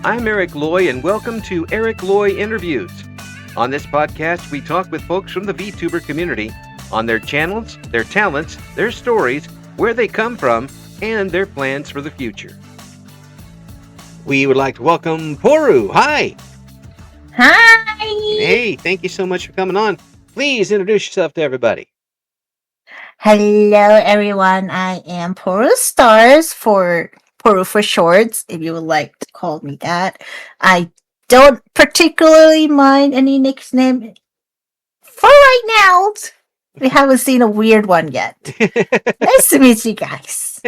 I'm Eric Loy, and welcome to Eric Loy Interviews. On this podcast, we talk with folks from the VTuber community on their channels, their talents, their stories, where they come from, and their plans for the future. We would like to welcome Poru. Hi. Hi. Hey, thank you so much for coming on. Please introduce yourself to everybody. Hello, everyone. I am Poruztar for Poru for shorts, if you would like to call me that. I don't particularly mind any nickname for right now. We haven't seen a weird one yet. Nice to meet you guys.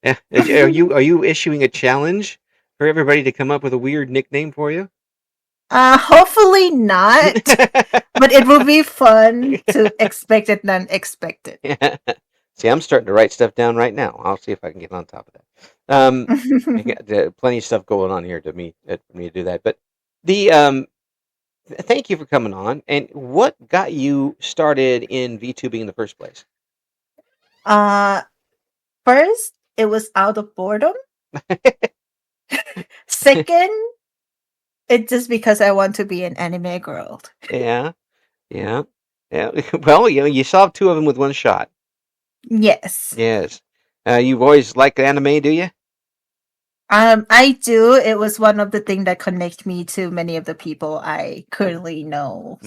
Are you issuing a challenge for everybody to come up with a weird nickname for you? Hopefully not, but it will be fun to expect it and unexpected. See, I'm starting to write stuff down right now. I'll see if I can get on top of that. I got plenty of stuff going on here for me to do that. But thank you for coming on. And what got you started in VTubing in the first place? First, it was out of boredom. Second, it's just because I want to be an anime girl. Yeah. Well, you solved two of them with one shot. Yes. You've always liked anime, do you? I do. It was one of the things that connect me to many of the people I currently know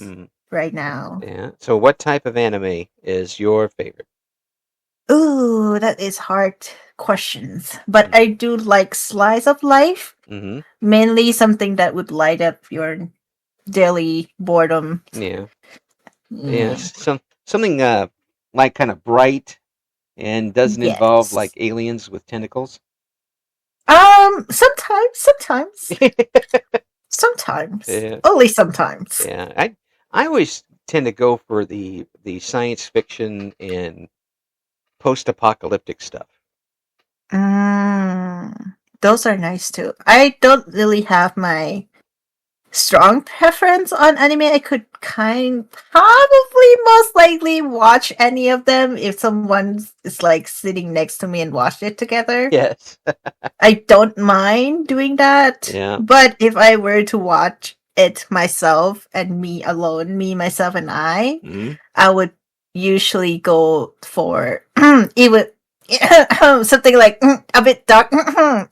right now. Yeah. So what type of anime is your favorite? Ooh, that is hard questions. But I do like slice of life. Mm-hmm. Mainly something that would light up your daily boredom. Yeah. Something like kind of bright and doesn't involve like aliens with tentacles. Sometimes. Yeah. Only sometimes. Yeah. I always tend to go for the science fiction and post-apocalyptic stuff. Those are nice too. I don't really have my strong preference on anime. I could probably most likely watch any of them if someone is like sitting next to me and watch it together. Yes. I don't mind doing that. Yeah. But if I were to watch it myself and me alone, me, myself, and I would usually go for even something like a bit dark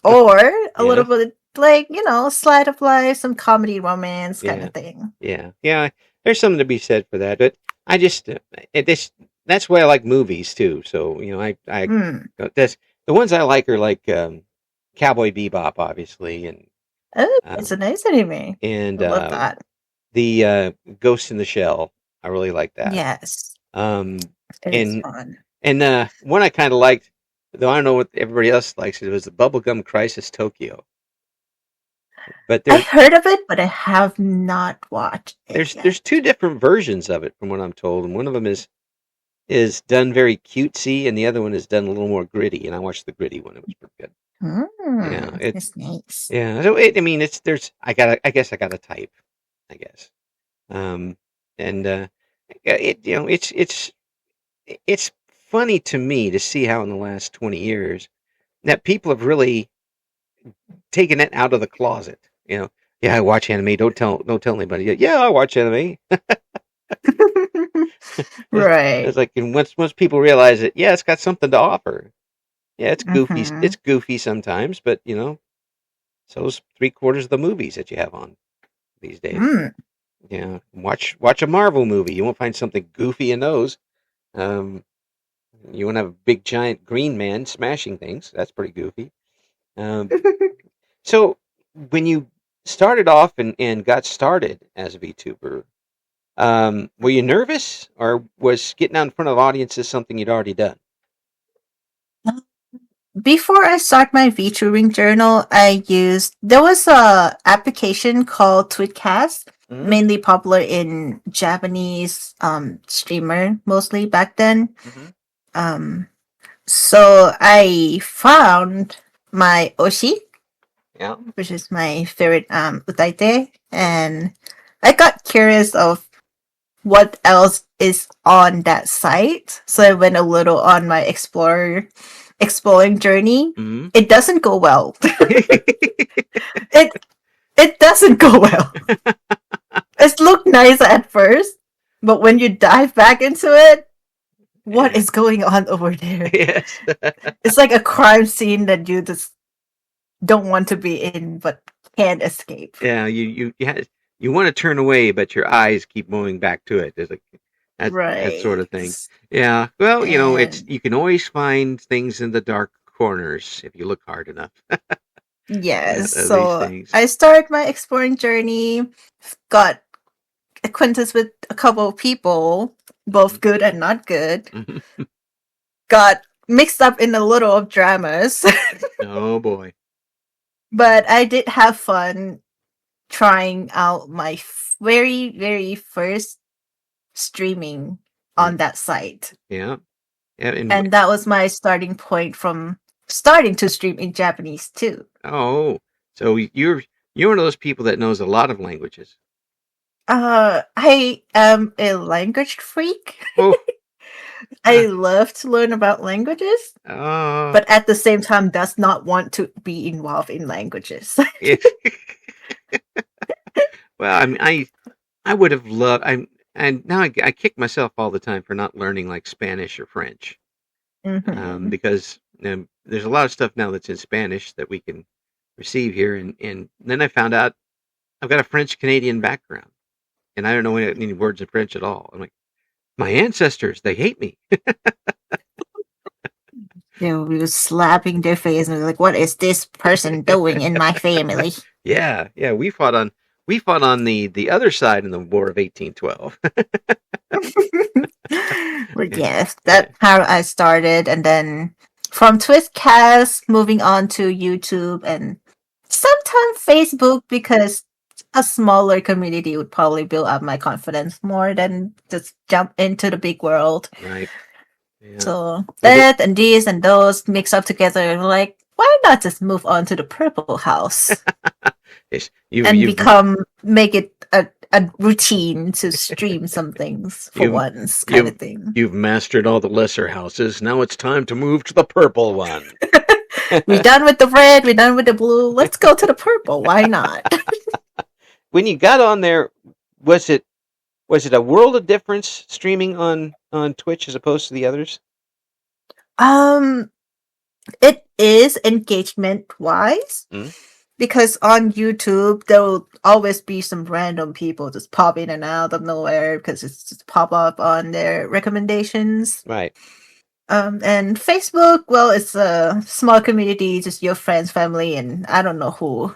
or a little bit like, slice of life, some comedy romance kind of thing. Yeah. There's something to be said for that, but I just that's why I like movies too. So that's the ones I like are like Cowboy Bebop, obviously, and it's a nice anime, and I love that. The Ghost in the Shell. I really like that. Yes, it is fun. And one I kind of liked, though I don't know what everybody else likes, it was the Bubblegum Crisis Tokyo. But I heard of it, but I have not watched it. There's two different versions of it, from what I'm told, and one of them is done very cutesy, and the other one is done a little more gritty. And I watched the gritty one; it was pretty good. It's nice. Yeah, so I guess I got a type, I guess, it's funny to me to see how in the last 20 years that people have really taken it out of the closet. I watch anime. Don't tell anybody. Yeah, I watch anime. Right. It's like, and once people realize it, it's got something to offer. Yeah, it's goofy. It's goofy sometimes, but so's 3/4 of the movies that you have on these days. Yeah, watch a Marvel movie. You won't find something goofy in those. You won't have a big giant green man smashing things. That's pretty goofy. So when you started off and got started as a VTuber, were you nervous, or was getting out in front of audiences something you'd already done? Before I start my VTubing journal, there was a application called Tweetcast, mainly popular in Japanese streamer mostly back then. So I found my Oshi, which is my favorite utaite, and I got curious of what else is on that site. So I went a little on my exploring journey. It doesn't go well. it it doesn't go well. It looked nice at first, but when you dive back into it, what Yeah. is going on over there? Yes. It's like a crime scene that you just don't want to be in, but can't escape. Yeah. You want to turn away, but your eyes keep moving back to it. There's that sort Right. of thing. Yeah. Well, it's And you can always find things in the dark corners if you look hard enough. yes, These so things. I started my exploring journey, got acquaintance with a couple of people, both good and not good, got mixed up in a little of dramas, Oh boy. but I did have fun trying out my very, very first streaming Mm, on that site. yeah. Yeah. And that was my starting point from starting to stream in Japanese too. Oh, so you're one of those people that knows a lot of languages. I am a language freak. Oh. I love to learn about languages, Oh. but at the same time does not want to be involved in languages. Yeah. Well, I mean, I would have loved. And now I kick myself all the time for not learning like Spanish or French, Hmm. because there's a lot of stuff now that's in Spanish that we can receive here, and then I found out I've got a French Canadian background, and I don't know any words in French at all. I'm like, my ancestors, they hate me. They were slapping their face and like, "What is this person doing in my family?" Yeah, yeah, we fought on the other side in the War of 1812. But yes, Yeah. that's how I started, and then from Twitchcast, moving on to YouTube and sometimes Facebook because a smaller community would probably build up my confidence more than just jump into the big world. Right. Yeah. So Well, that and these and those mix up together, and like, why not just move on to the Purple House and you've make it a routine to stream some things for you've once, kind you've of thing. you've mastered all the lesser houses. Now it's time to move to the purple one. We're done with the red, we're done with the blue. Let's go to the purple. Why not? When you got on there, was it a world of difference streaming on Twitch as opposed to the others? um, it is engagement wise Mm, because on YouTube there will always be some random people just pop in and out of nowhere because it's just pop up on their recommendations. right. And Facebook, well, it's a small community, just your friends, family, and I don't know who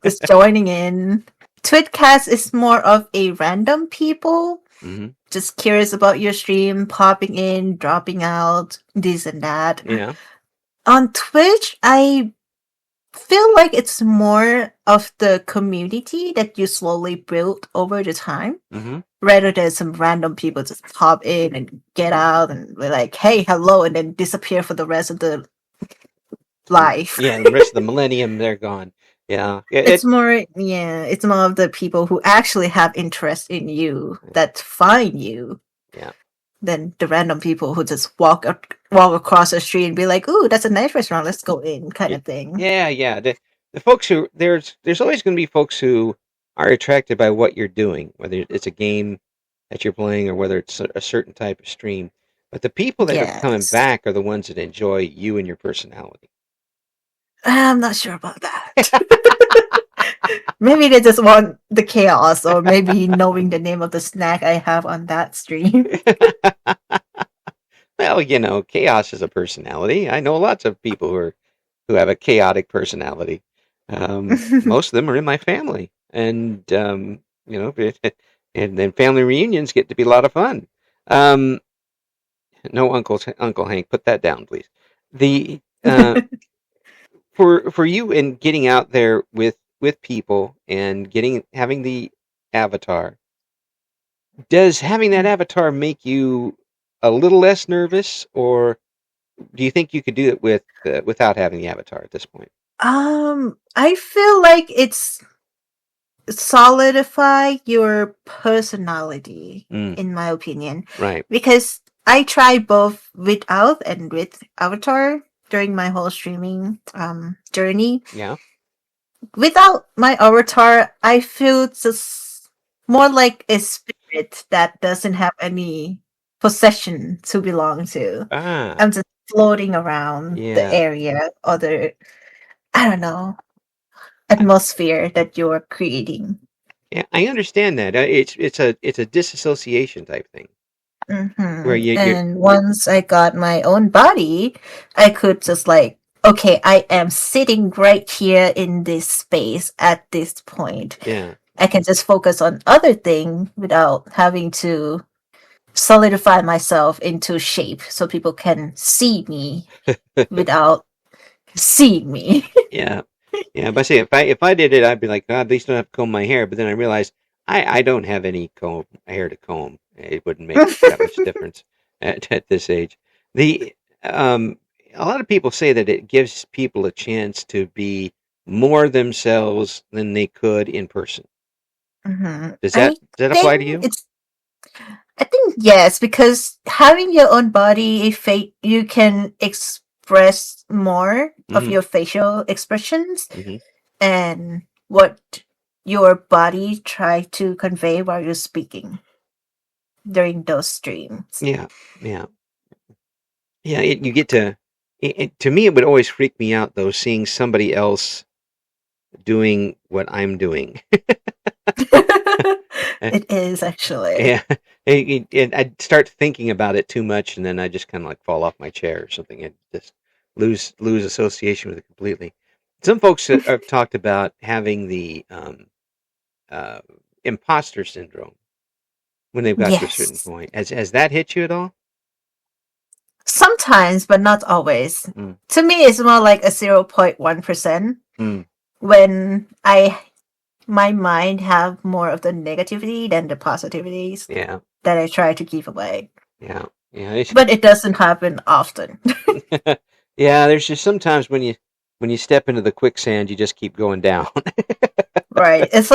just joining in. Twitcast is more of a random people, Hmm. just curious about your stream, popping in, dropping out, this and that. Yeah. On Twitch, I feel like it's more of the community that you slowly build over the time Hmm. rather than some random people just pop in and get out and be like, hey, hello, and then disappear for the rest of the life. Yeah. The rest of the millennium, they're gone. Yeah. Yeah. It's more of the people who actually have interest in you that find you Yeah. than the random people who just walk across the street and be like, ooh, that's a nice restaurant, let's go in, kind Yeah. of thing. Yeah. Yeah. The folks who there's always going to be folks who are attracted by what you're doing, whether it's a game that you're playing or whether it's a certain type of stream. But the people that are coming Yes. back are the ones that enjoy you and your personality. I'm not sure about that. Maybe they just want the chaos, or maybe knowing the name of the snack I have on that stream. Well, chaos is a personality. I know lots of people who have a chaotic personality. Most of them are in my family, and and then family reunions get to be a lot of fun. Um, no, Uncle Hank, put that down, please. The for you and getting out there with people and having the avatar. Does having that avatar make you a little less nervous, or do you think you could do it without having the avatar at this point? I feel like it's solidify your personality, Mm, in my opinion, right. because I tried both without and with avatar during my whole streaming journey. Yeah. without my avatar, I feel just more like a spirit that doesn't have any possession to belong to. Ah, I'm just floating around the yeah, area or the, I don't know, I, atmosphere that you're creating. yeah. I understand that. It's a disassociation type thing where you And once I got my own body, I could just like, okay, I am sitting right here in this space at this point. yeah. I can just focus on other thing without having to solidify myself into shape so people can see me without seeing me. Yeah, yeah. But see, if I did it, I'd be like, God, at least I don't have to comb my hair. But then I realized I don't have any comb hair to comb. It wouldn't make that much difference at this age. The um, a lot of people say that it gives people a chance to be more themselves than they could in person. Does that I does that apply to think you? it's I think yes, because having your own body, you can express more of Mm-hmm. your facial expressions Mm-hmm. and what your body try to convey while you're speaking during those streams. Yeah, yeah, yeah. You get to. To me, it would always freak me out though, seeing somebody else doing what I'm doing. It is actually. Yeah, and I'd start thinking about it too much, and then I just kind of like fall off my chair or something, and just lose association with it completely. Some folks have talked about having the uh, imposter syndrome when they've got to a certain Yes. point. Has that hit you at all? Sometimes, but not always. Mm, To me, it's more like a 0.1% mm, when I my mind have more of the negativity than the positivities yeah, that I try to keep away. yeah, yeah. But it doesn't happen often. Yeah, there's just sometimes when you step into the quicksand, you just keep going down. Right. It's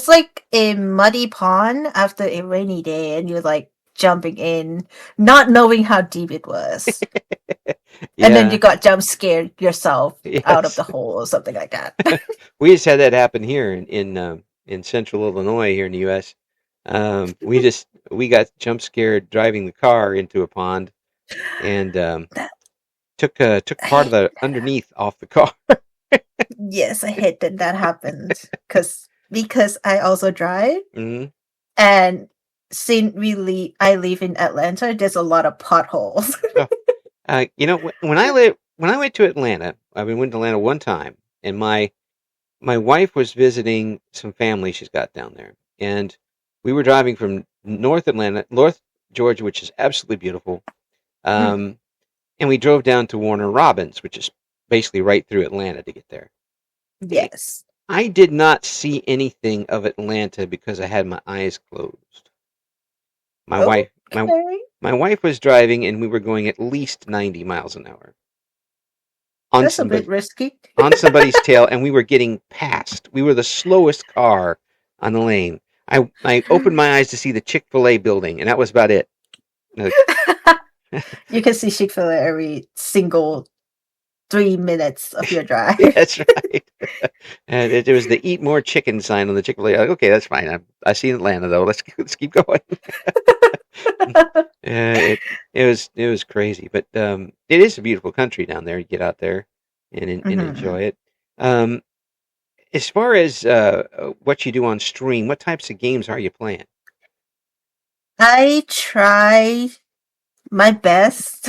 like a muddy pond after a rainy day and you're like jumping in, not knowing how deep it was. And then Yeah, you got jump scared yourself out of yes. the hole or something like that. We just had that happen here in central Illinois here in the U.S. We got jump scared driving the car into a pond and That- took I part of hate, the underneath off the car. yes, I hate that that happens because I also drive. Hmm. And since I live in Atlanta, there's a lot of potholes. So, when I went to Atlanta, I mean, went to Atlanta one time, and my wife was visiting some family she's got down there, and we were driving from North Georgia, which is absolutely beautiful. Um, and we drove down to Warner Robins, which is basically right through Atlanta to get there. Yes. I did not see anything of Atlanta because I had my eyes closed. My wife, my Okay. my wife was driving, and we were going at least 90 miles an hour on That's a bit somebody risky. on somebody's tail, and we were getting passed. We were the slowest car on the lane. I opened my eyes to see the Chick-fil-A building, and that was about it. Like, You can see Chick-fil-A every single 3 minutes of your drive. that's right. And it was the "Eat More Chicken" sign on the Chick-fil-A. Like, okay, that's fine. I see Atlanta though. Let's keep going. It was crazy, but it is a beautiful country down there. You get out there and Mhm. enjoy it. Um, as far as what you do on stream, what types of games are you playing? I try my best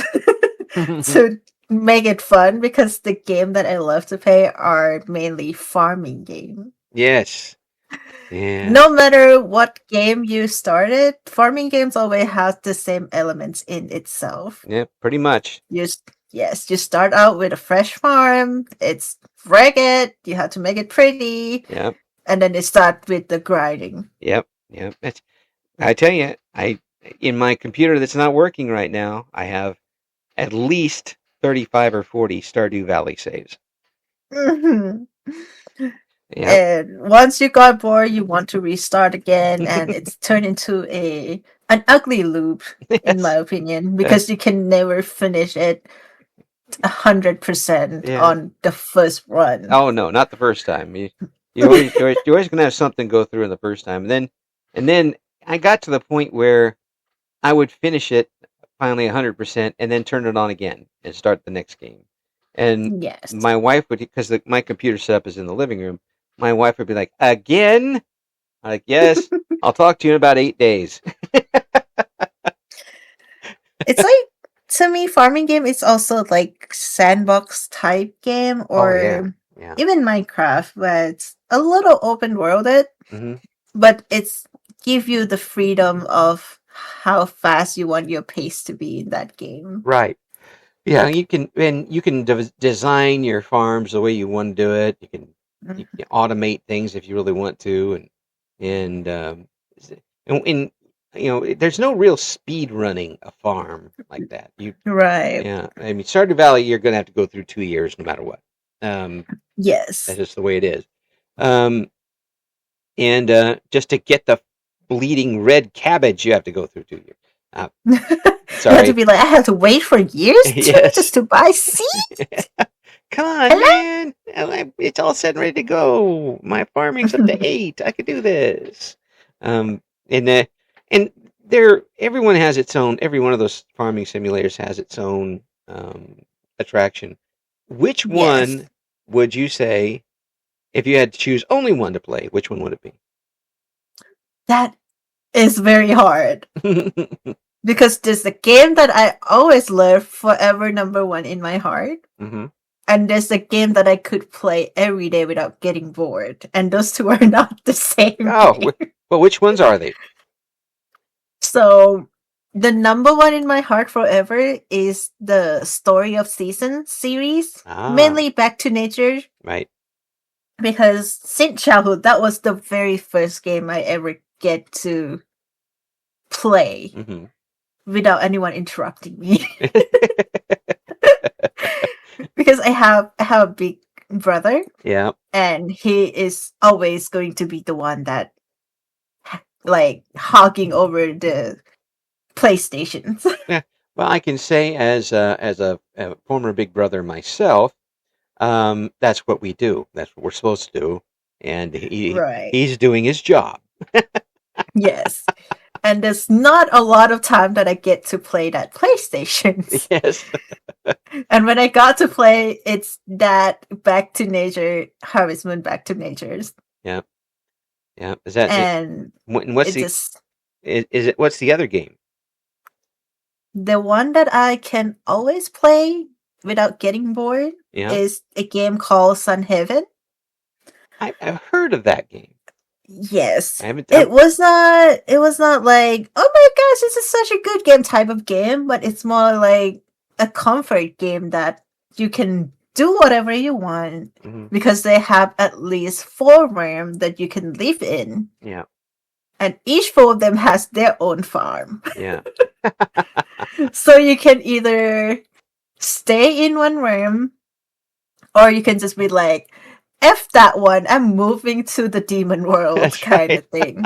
to make it fun because the game that I love to play are mainly farming games. Yes, yeah, No matter what game you started, farming games always has the same elements in itself. yeah, pretty much. Yes, you start out with a fresh farm. It's ragged. You have to make it pretty, Yep, and then you start with the grinding. yep. I tell you, I in my computer that's not working right now, I have at least 35 or 40 Stardew Valley saves. Mhm. Yep. And once you got bored, you want to restart again, and it's turned into a an ugly loop, in my Yes, opinion, that because you can never finish it. 100% Yeah. on the first run. Oh no, not the first time. You're always gonna have something go through in the first time, and then I got to the point where I would finish it finally 100%, and then turn it on again and start the next game. And Yes. my wife would, because my computer setup is in the living room. My wife would be like, "Again?" I'm like, "Yes, I'll talk to you in about 8 days." It's like, to me, farming game is also like sandbox type game, Oh yeah, or yeah. even Minecraft, where it's a little open worlded, Hmm. but it's give you the freedom of how fast you want your pace to be in that game. Right. Yeah, you can design your farms the way you want to do it. You can automate things if you really want to, and and there's no real speed running a farm like that. Right. Yeah, I mean, Stardew Valley, you're going to have to go through 2 years no matter what. That's Yes. just the way it is. Um, and just to get the bleeding red cabbage, you have to go through 2 years. You have to Sorry. be like, I have to wait for years Yes. just to buy seed. Come on, Hello? man. It's all set and ready to go. My farming's up to 8. I could do this. Um, and and everyone has its own. Every one of those farming simulators has its own attraction. Which Yes. one would you say, if you had to choose only one to play? Which one would it That is very hard. be? Because there's a game that I always love, forever number one in my heart. Hmm. And there's a game that I could play every day without getting bored. And those two are not the same Oh, game. well, which ones are they? So the number one in my heart forever is the Story of Seasons series, Ah, mainly Back to Nature, right. because since childhood, that was the very first game I ever get to play Hmm. without anyone interrupting me. Because I have a big brother, Yeah. and he is always going to be the one that like hogging over the PlayStations. Yeah. Well, I can say as a former Big Brother myself, that's what we do. That's what we're supposed to do, and Right. he's doing his job. Yes. And there's not a lot of time that I get to play that PlayStations. Yes. And when I got to play, it's that Back to Nature, Harvest Moon Back to Nature's. Yeah. Yeah. Is that it? And What's it the just, is it? What's the other game? the one that I can always play without getting bored Yeah. is a game called Sun Heaven. I've heard of that game. Yes. I haven't. It was not like, oh my gosh, this is such a good game type of game, but it's more like a comfort game that you can do whatever you want, Mhm. because they have at least 4 realms that you can live in, Yeah. and each 4 of them has their own farm. Yeah. So you can either stay in one realm, or you can just be like, F that one, I'm moving to the demon world That's kind right. of thing.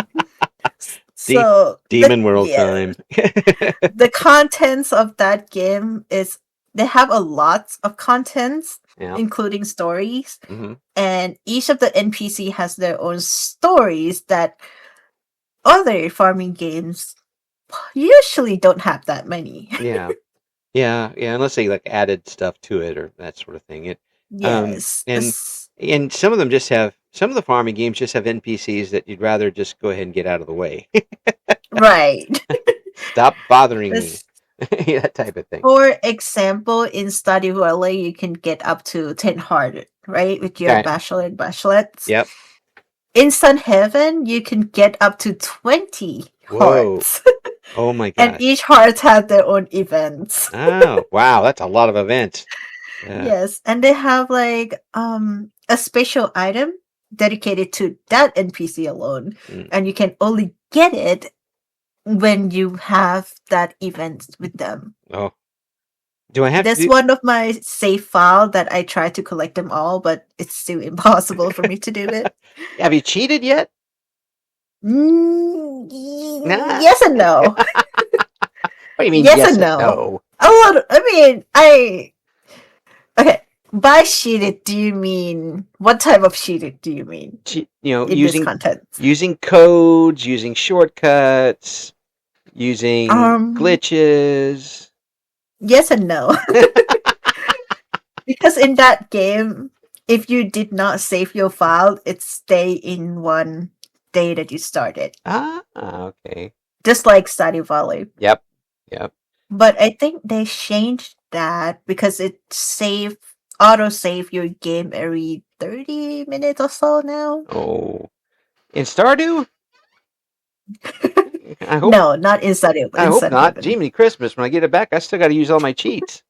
So Demon World time. the contents of that game is, they have a lot of contents, Yeah. including stories, Hmm. and each of the NPC has their own stories that other farming games usually don't have that many. Yeah. Yeah. Yeah. Unless they like added stuff to it or that sort of thing. Yes. And some of them just have some of the farming games just have NPCs that you'd rather just go ahead and get out of the way. Right. Stop bothering me. This- That type of thing. For example, in Stardew Valley, you can get up to 10 heart, right? With your Okay. bachelor and bachelorettes. Yep. In Sun Heaven, you can get up to 20 Whoa. hearts. Oh my And gosh. each heart have their own events. Oh, wow. That's a lot of events. Yeah. Yes. And they have like a special item dedicated to that NPC alone. Mm. And you can only get it when you have that event with them. Oh. Do I have That's to do... one of my save file that I try to collect them all, but it's still impossible for me to do it. Have you cheated yet? Nah. Yes and no. What do you mean Yes yes and and no. no? A lot. I mean, Okay. By cheated, do you mean what type of cheated do you mean in this content? using codes, using shortcuts, using glitches. Yes and no. Because in that game, if you did not save your file, it stay in one day that you started. Okay. Just like Stardew Valley. Yep. But I think they changed that because it auto save your game every 30 minutes or so now. Oh. In Stardew? I hope No, not in Stardew. I hope not. Jiminy Christmas, when I get it back, I still got to use all my cheats.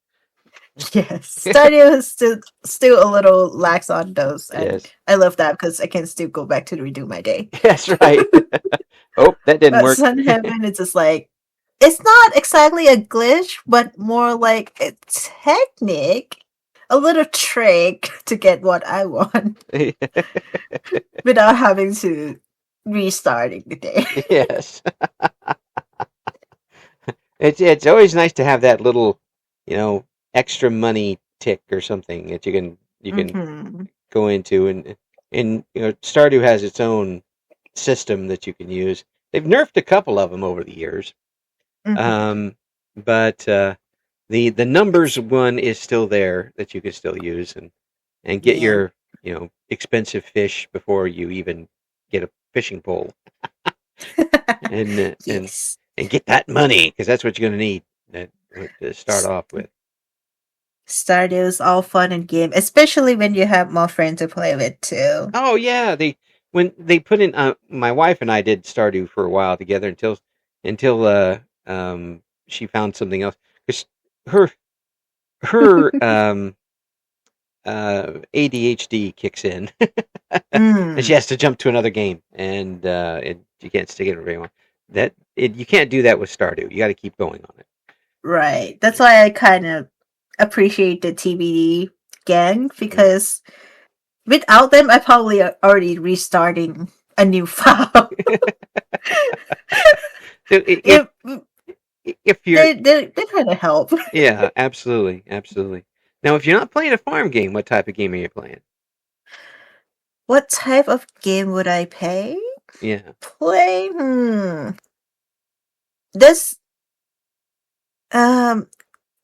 Yes, Stardew is still a little lax on those, and yes. I love that because I can still go back to redo my day. That's right. Oh, that didn't work. Sun Heaven, it's just like it's not exactly a glitch, but more like a technique, a little trick to get what I want without having to restarting the day. Yes. It's always nice to have that little, extra money tick or something that you can go into, and Stardew has its own system that you can use. They've nerfed a couple of them over the years, but the numbers one is still there that you can still use and get your expensive fish before you even get a fishing pole, and yes. and get that money because that's what you're going to need to start off with. Stardew is all fun and game, especially when you have more friends to play with too. Oh yeah, when they put in my wife and I did Stardew for a while together until she found something else because her ADHD kicks in and she has to jump to another game and you can't stick it very long. You can't do that with Stardew. You got to keep going on it. Right. That's why I kind of appreciate the TBD gang because without them, I probably already restarting a new file. if you're, they kind of help. Yeah, absolutely. Now, if you're not playing a farm game, what type of game are you playing? What type of game would I play? This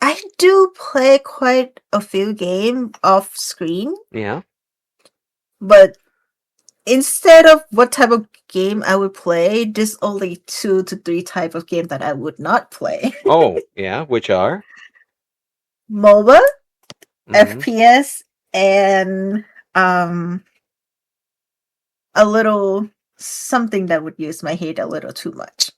I do play quite a few games off screen. Yeah. But instead of what type of game I would play, there's only 2 to 3 type of game that I would not play. Oh, yeah, which are? MOBA, FPS, and a little something that would use my head a little too much.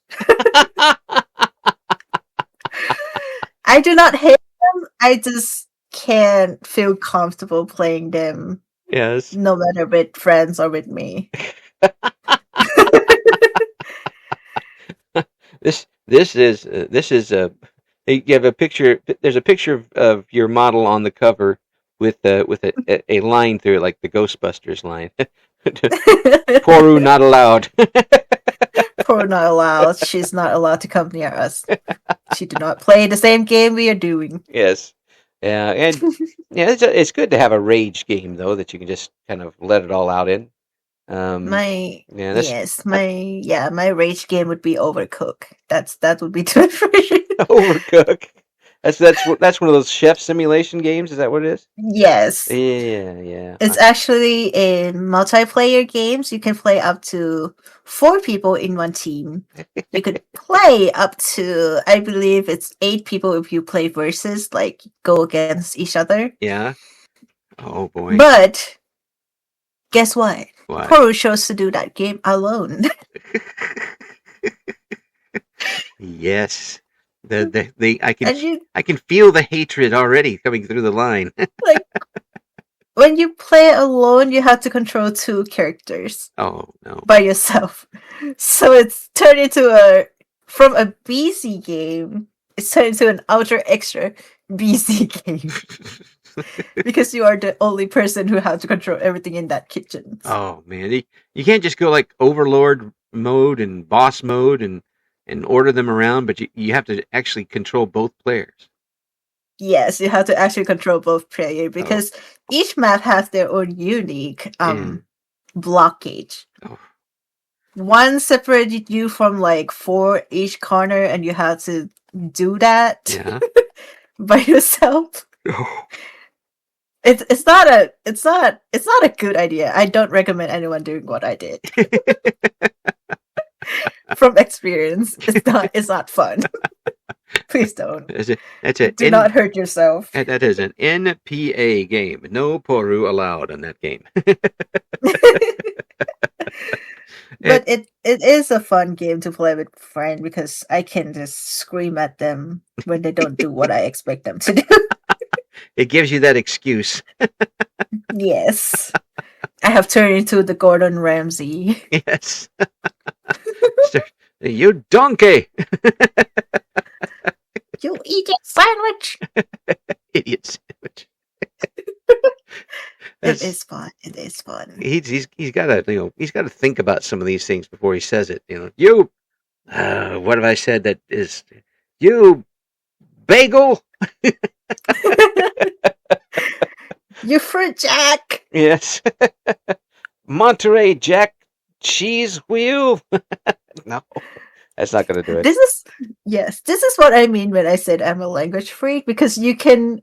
I do not hate them. I just can't feel comfortable playing them. Yes. No matter with friends or with me. This is a you have a picture. There's a picture of your model on the cover with a line through it, like the Ghostbusters line. Poru not allowed. Poru not allowed. She's not allowed to come near us. She do not play the same game we are doing. Yes. Yeah, and it's good to have a rage game though that you can just kind of let it all out in. My rage game would be Overcook. That would be too Overcook. That's one of those chef simulation games. Is that what it is? Yes. Yeah. It's actually in multiplayer games. You can play up to 4 people in one team. You could play up to, I believe it's 8 people if you play versus, like go against each other. Yeah. Oh boy. But guess what? What? Poru chose to do that game alone. Yes. I can feel the hatred already coming through the line. Like when you play alone, you have to control 2 characters. Oh no! By yourself, so it's turned into from a BC game. It's turned into an ultra extra BC game because you are the only person who has to control everything in that kitchen. Oh man, you can't just go like Overlord mode and Boss mode and order them around, but you have to actually control both players. Yes, you have to actually control both player Oh, because each map has their own unique yeah. block gauge. Oh, One separated you from like four each corner, and you have to do that yeah. by yourself. Oh. It's not a good idea. I don't recommend anyone doing what I did. From experience, it's not fun. Please don't. That's a Do not hurt yourself. that is an NPA game. No Poru allowed in that game. But it it is a fun game to play with friends because I can just scream at them when they don't do what I expect them to do. it gives you that excuse. Yes. I have turned into the Gordon Ramsay. Yes. You donkey! You eat a sandwich. Idiot sandwich. It is fun. It is fun. He's got to he's got to think about some of these things before he says it. You what have I said that is you bagel? You fruit jack. Yes. Monterey Jack cheese wheel. No, that's not going to do it. This is what I mean when I said I'm a language freak, because you can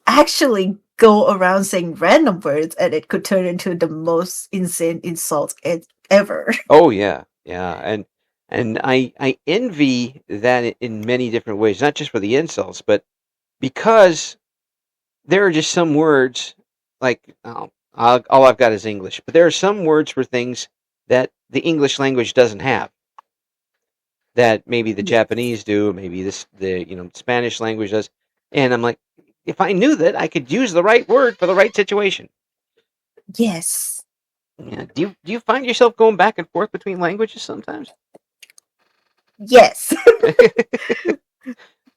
actually go around saying random words and it could turn into the most insane insult ever. Oh yeah, yeah, and I envy that in many different ways, not just for the insults, but because there are just some words like all I've got is English, but there are some words for things that the English language doesn't have. That maybe the Japanese do, maybe the Spanish language does, and I'm like, if I knew that, I could use the right word for the right situation. Yes. Yeah. Do you find yourself going back and forth between languages sometimes? Yes.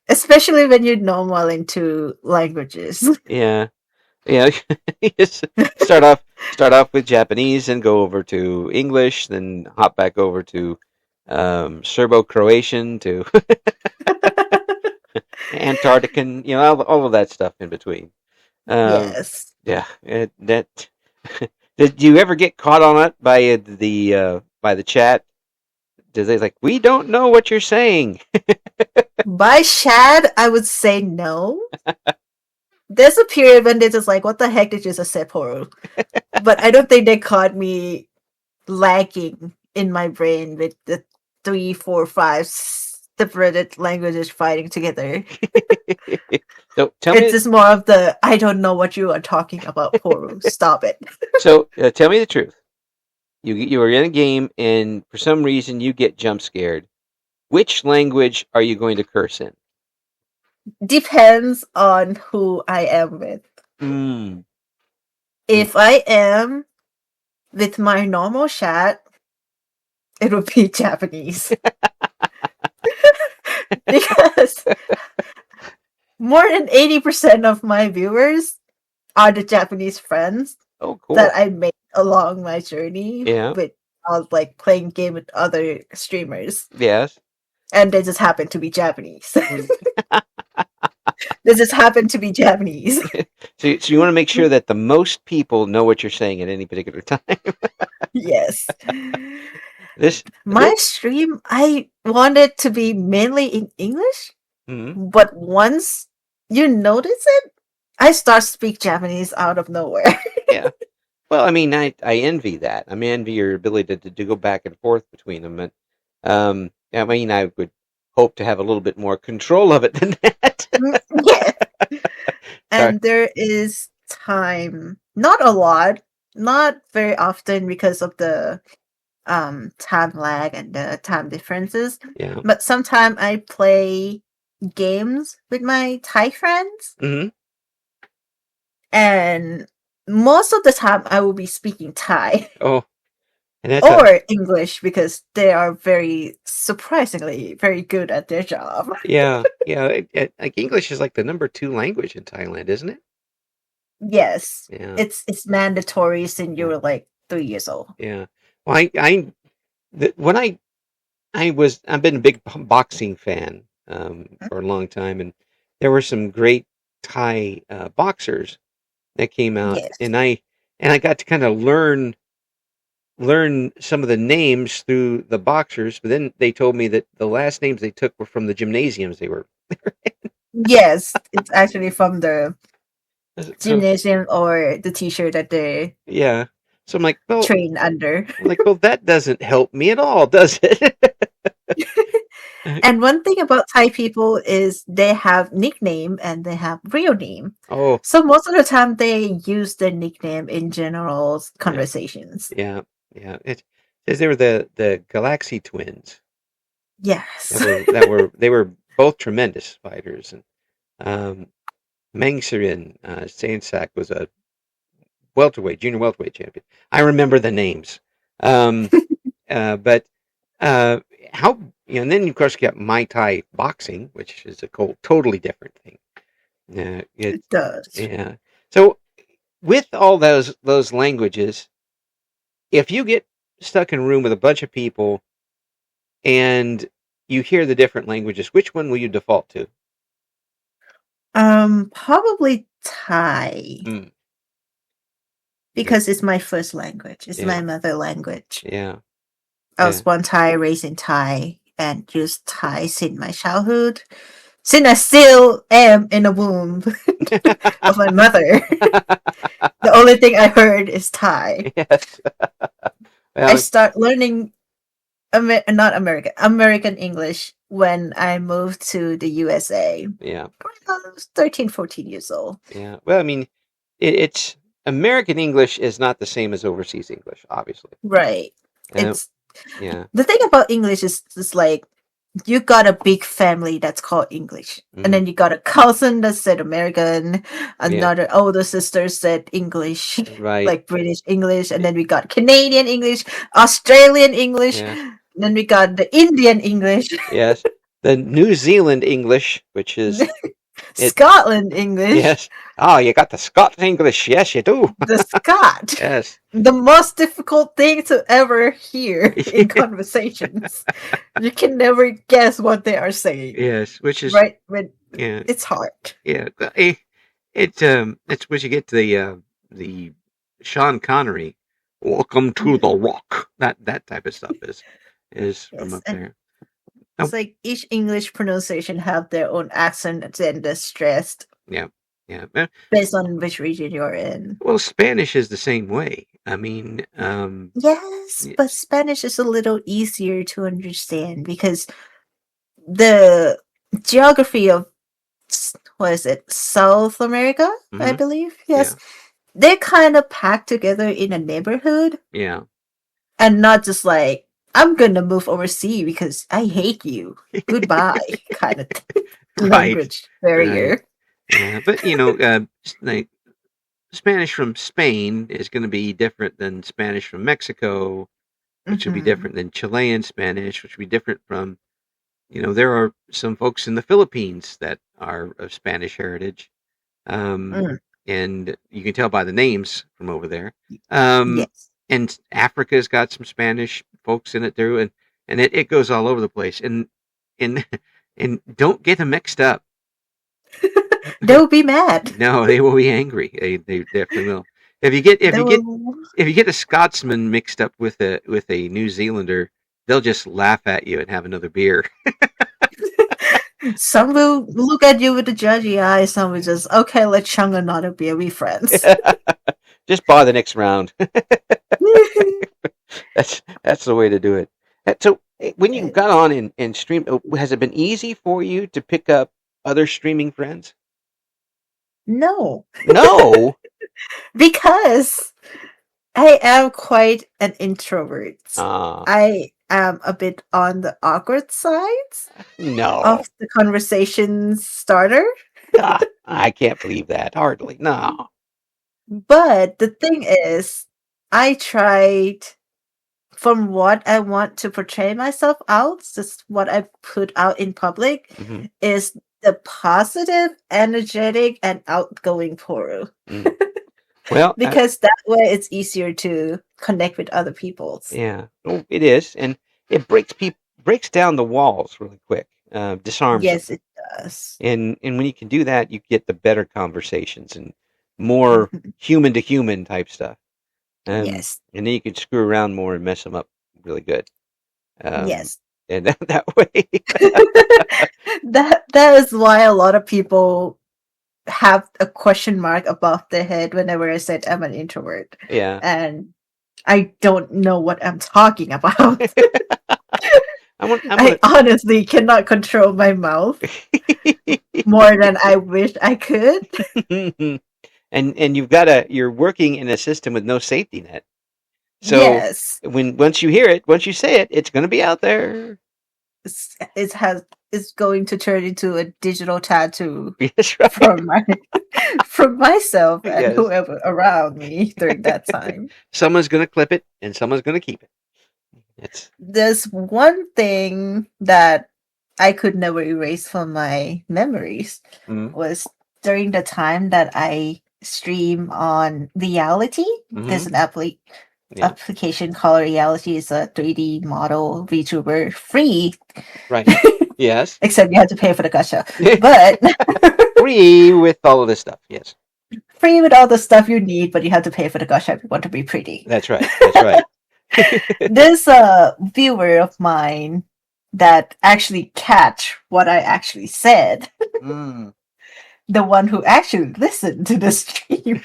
Especially when you're normal into languages. Yeah. Yeah. Start off with Japanese and go over to English, then hop back over to Serbo-Croatian to Antarctican, all of that stuff in between. Yes. Yeah. That. Did you ever get caught on it by the chat? Did they like, we don't know what you're saying? By Shad, I would say no. There's a period when they're just like, what the heck did you just say, Poru? But I don't think they caught me lagging in my brain with the 3, 4, 5 separated languages fighting together. So it's just more of the, I don't know what you are talking about, Poru. Stop it. So tell me the truth. You are in a game and for some reason you get jump scared. Which language are you going to curse in? Depends on who I am with. Mm. If I am with my normal chat, it would be Japanese. Because more than 80% of my viewers are the Japanese friends cool. that I made along my journey with like playing game with other streamers. Yes. And they just happen to be Japanese. They just happen to be Japanese. So you want to make sure that the most people know what you're saying at any particular time. Yes. My stream, I wanted to be mainly in English, but once you notice it, I start speak Japanese out of nowhere. Yeah. Well, I mean, I envy that. I envy your ability to go back and forth between them. And I mean, I would hope to have a little bit more control of it than that. Yeah. And there is time, not a lot, not very often because of the time lag and the time differences. Yeah. But sometimes I play games with my Thai friends. Mm-hmm. And most of the time I will be speaking Thai. Oh. Or English, because they are very surprisingly very good at their job. Yeah. Like English is like the number 2 language in Thailand, isn't it? Yes. Yeah. It's mandatory since you were like 3 years old. Yeah. Well, I've been a big boxing fan for a long time, and there were some great Thai boxers that came out, Yes. and I got to kind of learn some of the names through the boxers, but then they told me that the last names they took were from the gymnasiums they were. Yes, it's actually from the So gymnasium or the t-shirt that they yeah, so train under. well, that doesn't help me at all, does it? And one thing about Thai people is they have nickname and they have real name. Oh, So most of the time they use their nickname in general yeah, conversations. yeah, yeah. It says they were the Galaxy twins. Yes. They were both tremendous fighters, and Mangsarin Sainsak was a junior welterweight champion. I remember the names, but how and then of course you got Muay Thai boxing, which is a totally different thing. It does. Yeah. So with all those languages, if you get stuck in a room with a bunch of people and you hear the different languages, which one will you default to? Probably Thai Mm, yeah, because it's my first language. It's my yeah, mother language. yeah, I yeah. was born Thai, raised in Thai, and used Thai since my childhood. Since I still am in the womb of my mother, the only thing I heard is Thai. Yes. I Well, start learning not American English when I moved to the USA. yeah, I was 13, 14 years old. yeah. Well, I mean, it's American English is not the same as overseas English, obviously. Right. Uh, It's yeah. the thing about English is just like you got a big family that's called English. And Hmm. then you got a cousin that said American, Yeah. another older sister said English, Right. like British English, and then we got Canadian English, Australian English, Yeah. then we got the Indian English, Yes. The New Zealand English, which is it. Scotland English, Yes. Oh, you got the Scots English. Yes, you do. the Scot. Yes. The most difficult thing to ever hear in conversations. You can never guess what they are saying. Yes. Which is Right? When yeah. it's hard. Yeah. It's when you get to the Sean Connery. Welcome to the Rock. That type of stuff is from Yes. up And there. it's like each English pronunciation have their own accent and the stressed Yeah. Yeah. based on which region you're in. Well, Spanish is the same way. I mean, Yes, y- but Spanish is a little easier to understand because the geography of what is it, South America, I mhm, believe. yeah, Yes, they're kind of packed together in a neighborhood yeah, and not just like I'm gonna move overseas because I hate you. Goodbye, kind of right, language right. barrier. Yeah, but like Spanish from Spain is going to be different than Spanish from Mexico, which would be Hmm. different than Chilean Spanish, which would be different from, there are some folks in the Philippines that are of Spanish heritage. Um, Mm, and you can tell by the names from over there. Um, yes. and Africa's got some Spanish folks in it too, and it goes all over the place. And and don't get them mixed up. They'll be mad. No, they will be angry. They definitely will. If you get if They you get will. if you get a Scotsman mixed up with a New Zealander, they'll just laugh at you and have another beer. Some will look at you with the judgy eyes. Some will just okay. Let's chug another beer. We friends. Just buy the next round. That's the way to do it. So when you got on and stream, has it been easy for you to pick up other streaming friends? No, No. because I am quite an introvert. Ah, I am a bit on the awkward side no. of the conversation starter. Ah, I can't believe that. Hardly. No. But the thing is, I tried from what I want to portray myself out, just what I put out in public, Hmm. is the positive, energetic, and outgoing Poru. Mm. Well, Because that way it's easier to connect with other people. yeah. Oh, it is, and it breaks down the walls really quick. Disarms them. Yes, it Yes. And when you can do that, you get the better conversations and more human to human type stuff. Yes. And then you can screw around more and mess them up really good. Um, Yes. and that way, That is why a lot of people have a question mark above their head whenever I said I'm an introvert. yeah. And I don't know what I'm talking about. I'm I gonna. honestly cannot control my mouth more than I wish I could. And you're working in a system with no safety net. So Yes. once you hear it, once you say it, it's going to be out there. It's going to turn into a digital tattoo Yes, right. from my from myself and Yes. whoever around me during that time. Someone's going to clip it, and someone's going to keep it. It's There's one thing that I could never erase from my memories mm, was during the time that I stream on Reality. mm-hmm. There's an Yeah. application called Reality. It's a 3D model VTuber free, Right. Yes. except you have to pay for the gacha. But Free with all of this stuff. Yes. free with all the stuff you need, but you have to pay for the gacha if you want to be pretty. That's right. That's right. This viewer of mine that actually catch what I actually said, Mm. the one who actually listened to the stream,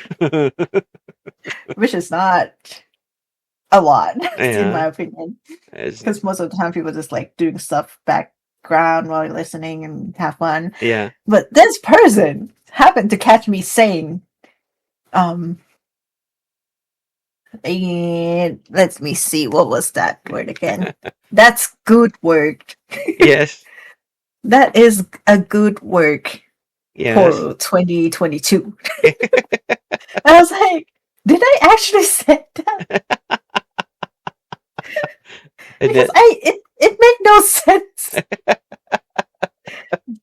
which is not a lot, in my Yeah. opinion, It's- because most of the time people just like doing stuff background while you're listening and have fun. yeah. But this person happened to catch me saying, and let me see, what was that word again? That's good work. Yes. That is a good work Yes. for 2022. I was like, did I actually say that? Because it made no sense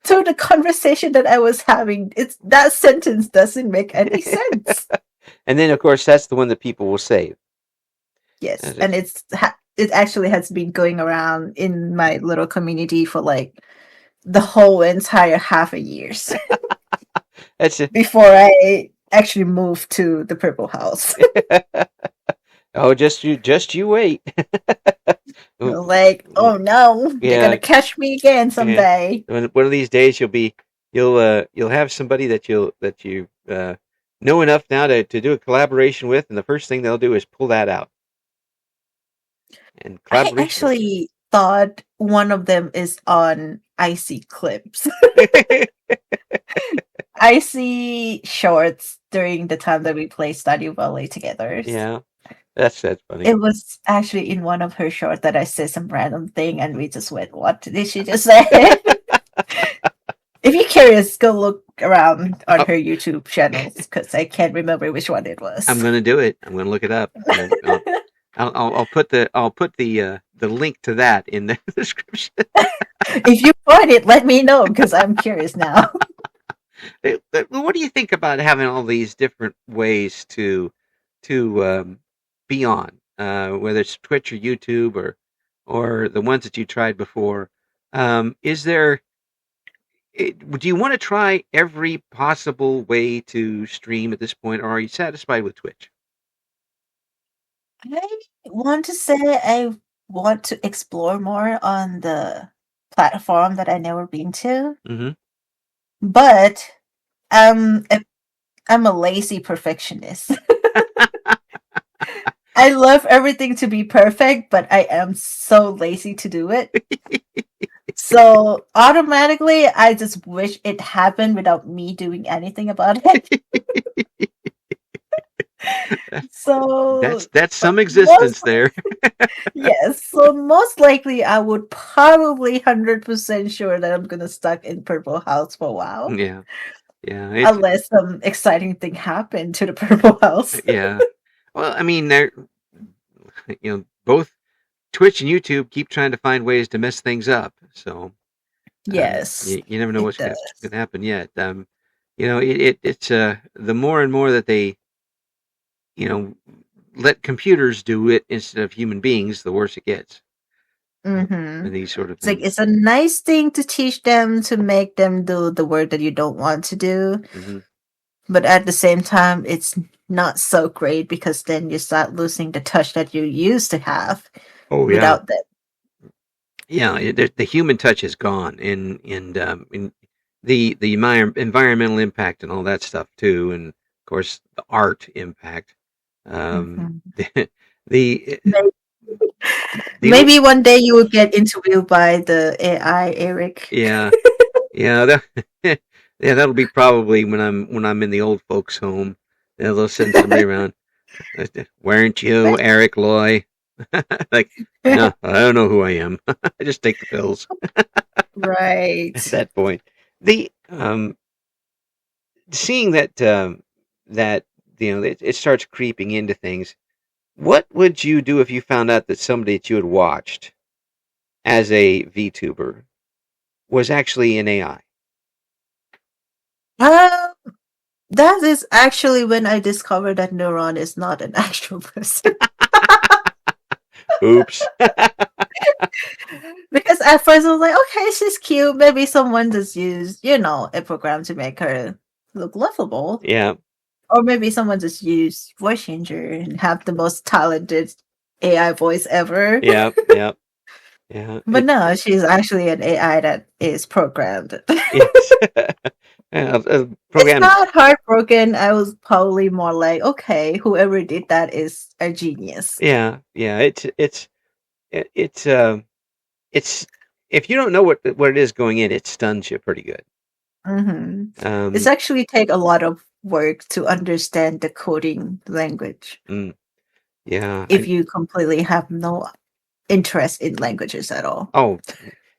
to the conversation that I was having. It's that sentence doesn't make any sense. And then, of course, that's the one that people will say. Yes, and it actually has been going around in my little community for like the whole entire half a years That's it. before I actually moved to the Purple House. Oh, just you wait. Like, oh no, they're Yeah. gonna catch me again someday. One of these days you'll have somebody that you know enough now to do a collaboration with, and the first thing they'll do is pull that out. And I collaboration. actually thought one of them is on Icy Clips. Icy Shorts during the time that we played Stardew Valley together. Yeah, that's funny. It was actually in one of her shorts that I said some random thing and we just went, what did she just say? If you're curious, go look around on her YouTube channels because I can't remember which one it was. I'm gonna do it. I'm gonna look it up. I'll put the link to that in the description. If you find it, let me know because I'm curious now. What do you think about having all these different ways to be on, whether it's Twitch or YouTube or the ones that you tried before? Is there? Do you want to try every possible way to stream at this point, or are you satisfied with Twitch? I want to say I want to explore more on the platform that I never been to, Mm-hmm. but I'm a lazy perfectionist. I love everything to be perfect, but I am so lazy to do it. So automatically, I just wish it happened without me doing anything about it. So that's some existence there. yes, so most likely I would probably 100% sure that I'm gonna stuck in Purple House for a while. Yeah, yeah. Unless some exciting thing happened to the Purple House. Yeah. Well, I mean, both Twitch and YouTube keep trying to find ways to mess things up. So Yes, you never know what's going does. to happen yet. It's the more and more that they let computers do it instead of human beings, the worse it gets. Mm-hmm. and these sort of It's like things. it's a nice thing to teach them to make them do the work that you don't want to do, Hmm. but at the same time, it's not so great because then you start losing the touch that you used to have Oh yeah, without them. yeah. The human touch is gone, and the environmental impact and all that stuff too, and of course the art impact. Mhm. The the Maybe, the maybe one day you will get interviewed by the AI, Eric. yeah. Yeah, that, yeah, that'll be probably when I'm in the old folks' home. Yeah, they'll send somebody around. Weren't you Eric Loy? Like, no, I don't know who I am. I just take the pills. At Right. that point, the seeing that that it starts creeping into things. What would you do if you found out that somebody that you had watched as a VTuber was actually an AI? Um, that is actually when I discovered that Neuron is not an actual person. Oops. Because at first I was like, okay, she's cute. Maybe someone just used, a program to make her look lovable. Yeah. Or maybe someone just used voice changer and have the most talented AI voice ever. Yeah. Yeah. Yeah. But no, she's actually an AI that is programmed. Yes. It's Program. not heartbroken. I was probably more like, okay, whoever did that is a genius. Yeah. Yeah. It's it's if you don't know what it is going in, it stuns you pretty good. It's Um. actually take a lot of work to understand the coding language mm, yeah. if you completely have no interest in languages at all. Oh.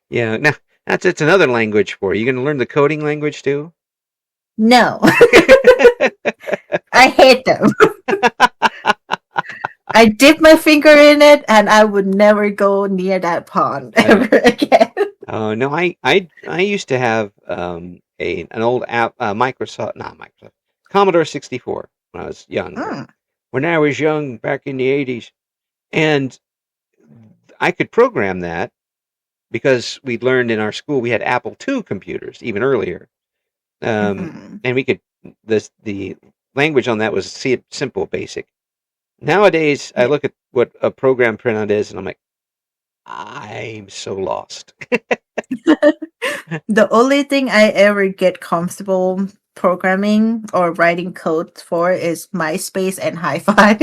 Yeah. Now it's another language for you. You gonna learn the coding language too? No, I hate them. I dip my finger in it and I would never go near that pond ever again. Oh no, I used to have an old app Microsoft not Microsoft Commodore 64 when I was younger. Mm, When I was young back in the 80s, and I could program that because we'd learned in our school we had Apple II computers even earlier, mhm. and we could the language on that was simple, basic. Nowadays, I Yeah. look at what a program printout is, and I'm like, I'm so lost. The only thing I ever get comfortable programming or writing code for is MySpace and High Five.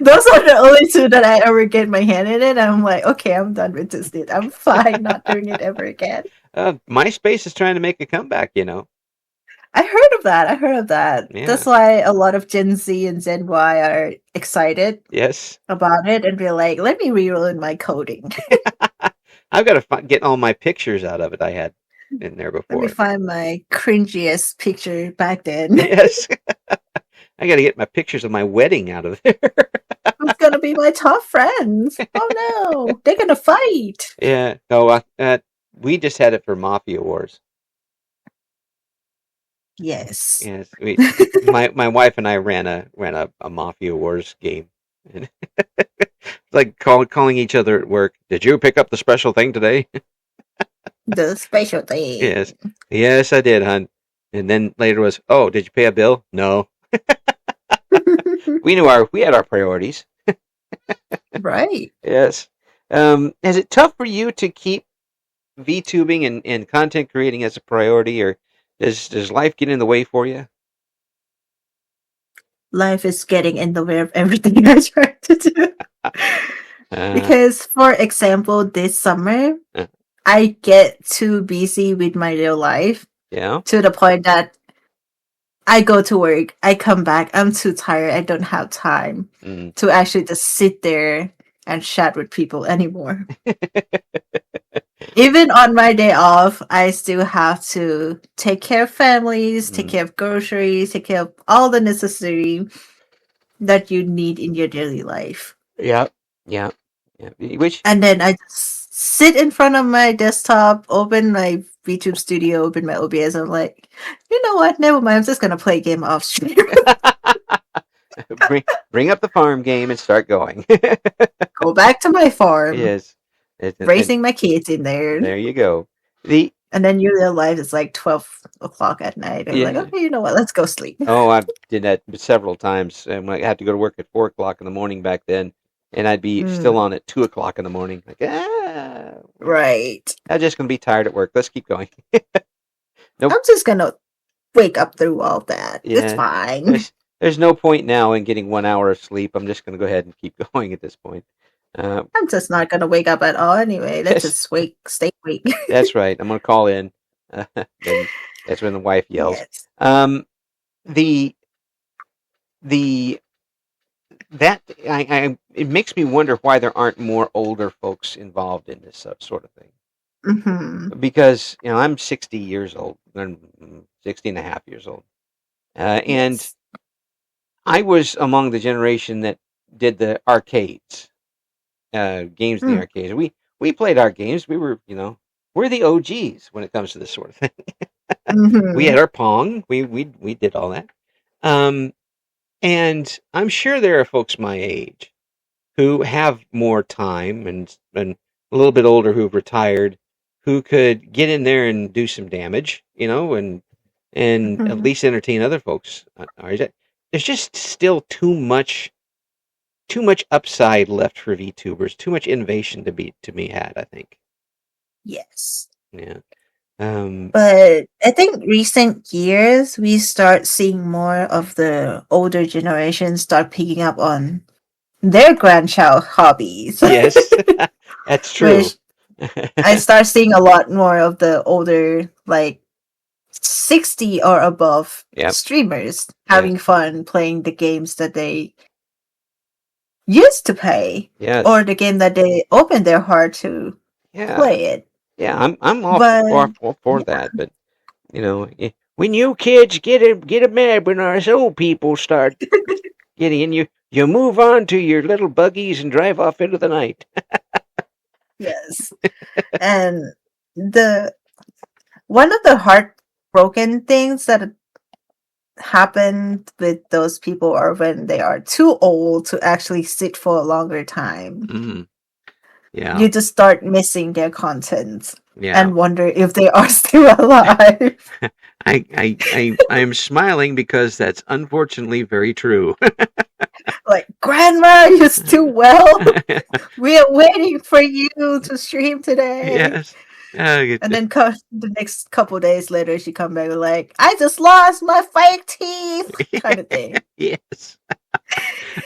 Those are the only two that I ever get my hand in it. I'm like, okay, I'm done with this dude. I'm fine not doing it ever again. MySpace is trying to make a comeback, I heard of that. I heard of that. Yeah. That's why a lot of Gen Z and Gen Y are excited Yes. about it and be like, let me relearn my coding. I've got to get all my pictures out of it I had in there Let me before. find my cringiest picture back then. Yes. I got to get my pictures of my wedding out of there. Who's gonna be my top friends? Oh no, they're gonna fight. Yeah. No, we just had it for Mafia Wars. Yes. Yes. My wife and I ran a Mafia Wars game. And like calling each other at work. Did you pick up the special thing today? The special thing. Yes. Yes, I did, hon. And then later was, oh, did you pay a bill? No. We had our priorities. Right. Yes. Is it tough for you to keep VTubing and content creating as a priority, or does life get in the way for you? Life is getting in the way of everything I try to do. Uh, Because, for example, this summer, uh, I get too busy with my real life yeah. to the point that I go to work, I come back, I'm too tired, I don't have time Mm. to actually just sit there and chat with people anymore. Even on my day off, I still have to take care of families, take Mm. care of groceries, take care of all the necessary that you need in your daily life. Yeah. Yeah. Yeah. Which And then I just sit in front of my desktop, open my VTube Studio, open my OBS. I'm like, you know what? Never mind. I'm just gonna play a game off stream. bring up the farm game and start going. Go back to my farm, Yes. And raising my kids in there. there you go. The And then you realize it's like 12 o'clock at night. And you're like, Yeah. okay, you know what? Let's go sleep. Oh, I did that several times. And I had to go to work at 4 o'clock in the morning back then, and I'd be still on at 2 o'clock in the morning. Like, Right. I'm just gonna be tired at work. Let's keep going. Nope. I'm just going to wake up through all that. Yeah. It's fine. There's no point now in getting 1 hour of sleep. I'm just gonna go ahead and keep going at this point. I'm just not going to wake up at all anyway. Let's just stay awake. That's right. I'm gonna call in. And that's when the wife yells. Yes. It makes me wonder why there aren't more older folks involved in this sort of thing. Mm-hmm. Because I'm 60 years old, 60 and a half years old, and Yes. I was among the generation that did the arcades, games in the arcades. We played our games. We were, we're the OGs when it comes to this sort of thing. Mm-hmm. We had our Pong. We did all that. And I'm sure there are folks my age who have more time and a little bit older who've retired, who could get in there and do some damage, and at least entertain other folks. There's just still too much upside left for VTubers, too much innovation to be had, I think. Yes. Yeah. But I think recent years we start seeing more of the older generation start picking up on their grandchild hobbies. Yes, that's true. I start seeing a lot more of the older, like 60 or above streamers having fun playing the games that they used to play, or the game that they opened their heart to play it. Yeah, I'm all for that, but when you kids get a mad when us old people start getting in, you move on to your little buggies and drive off into the night. Yes, and one of the heartbroken things that happen with those people are when they are too old to actually sit for a longer time. Mm-hmm. Yeah. You just start missing their content and wonder if they are still alive. I'm smiling because that's unfortunately very true. Like, Grandma, you're still well? We are waiting for you to stream today. Yes. And then the next couple days later, she come back like, I just lost my fake teeth, kind of thing. Yes.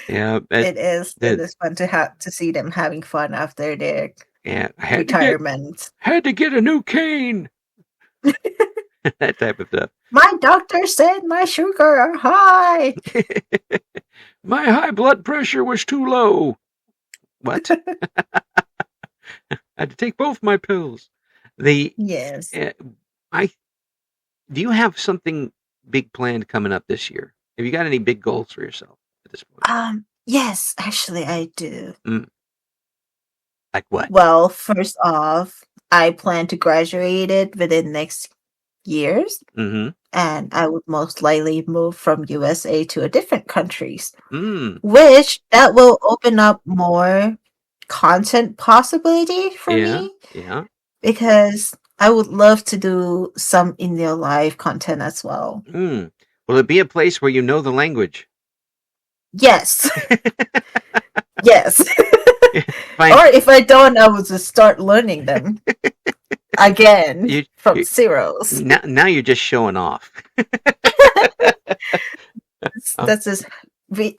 Yeah, it is fun to see them having fun after their retirement. Had to get a new cane. That type of stuff. My doctor said my sugar are high. My high blood pressure was too low. What? I had to take both my pills. Yes. Do you have something big planned coming up this year? Have you got any big goals for yourself at this point? Yes, actually I do. Like what? Well, first off, I plan to graduate it within next years. Mm-hmm. And I would most likely move from USA to a different countries. Which that will open up more content possibility for me. Yeah. Because I would love to do some in real life content as well. Will it be a place where you know the language? Yes. Yes. Or if I don't, I will just start learning them again from zeros. Now you're just showing off. That's just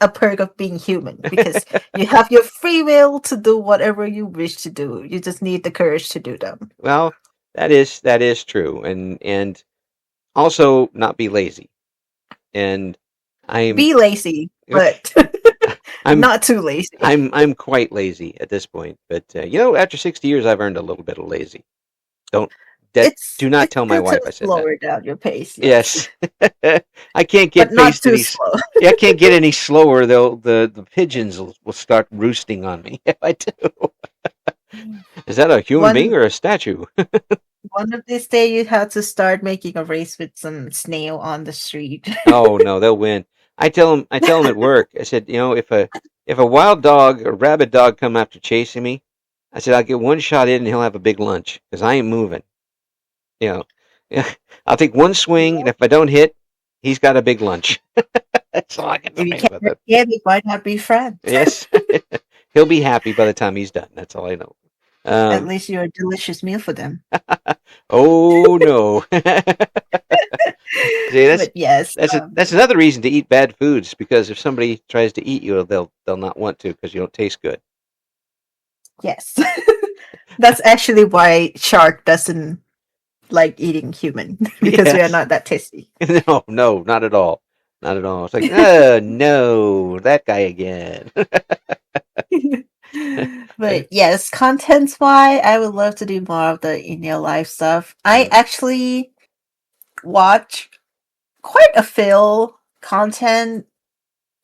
a perk of being human, because you have your free will to do whatever you wish to do. You just need the courage to do them. Well, that is true, and also not be lazy. And be lazy, but I'm not too lazy. I'm quite lazy at this point, but after 60 years, I've earned a little bit of lazy. Do not tell my wife I said that. Lower down your pace. Yes, I can't get but not too slow. I can't get any slower. The pigeons will start roosting on me if I do. Is that a human being or a statue? One of these days, you have to start making a race with some snail on the street. Oh no, they'll win. I tell him at work. I said, if a wild dog or rabid dog come after chasing me, I said I'll get one shot in and he'll have a big lunch because I ain't moving. You know, I'll take one swing, and if I don't hit, he's got a big lunch. That's all I can If you say can't about hit that. him, you might not be friends. Yes, he'll be happy by the time he's done. That's all I know. At least you're a delicious meal for them. Oh no. See, But yes, that's another reason to eat bad foods, because if somebody tries to eat you, they'll not want to because you don't taste good. yes. That's actually why shark doesn't like eating human because we are Yes. not that tasty. No, not at all. Not at all. It's like, oh no, that guy again. But yes, contents wise, I would love to do more of the in real life stuff. I actually watch quite a few content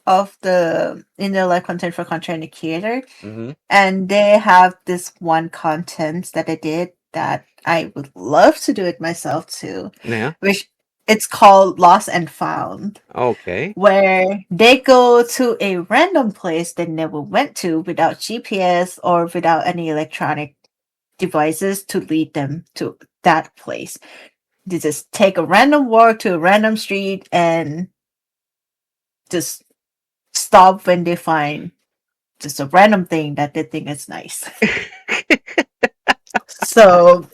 of the in real life content for content creator, Mm-hmm. and they have this one content that I did that I would love to do it myself too, Yeah. which it's called Lost and Found, Okay. where they go to a random place they never went to without GPS or without any electronic devices to lead them to that place. They just take a random walk to a random street and just stop when they find just a random thing that they think is nice. So,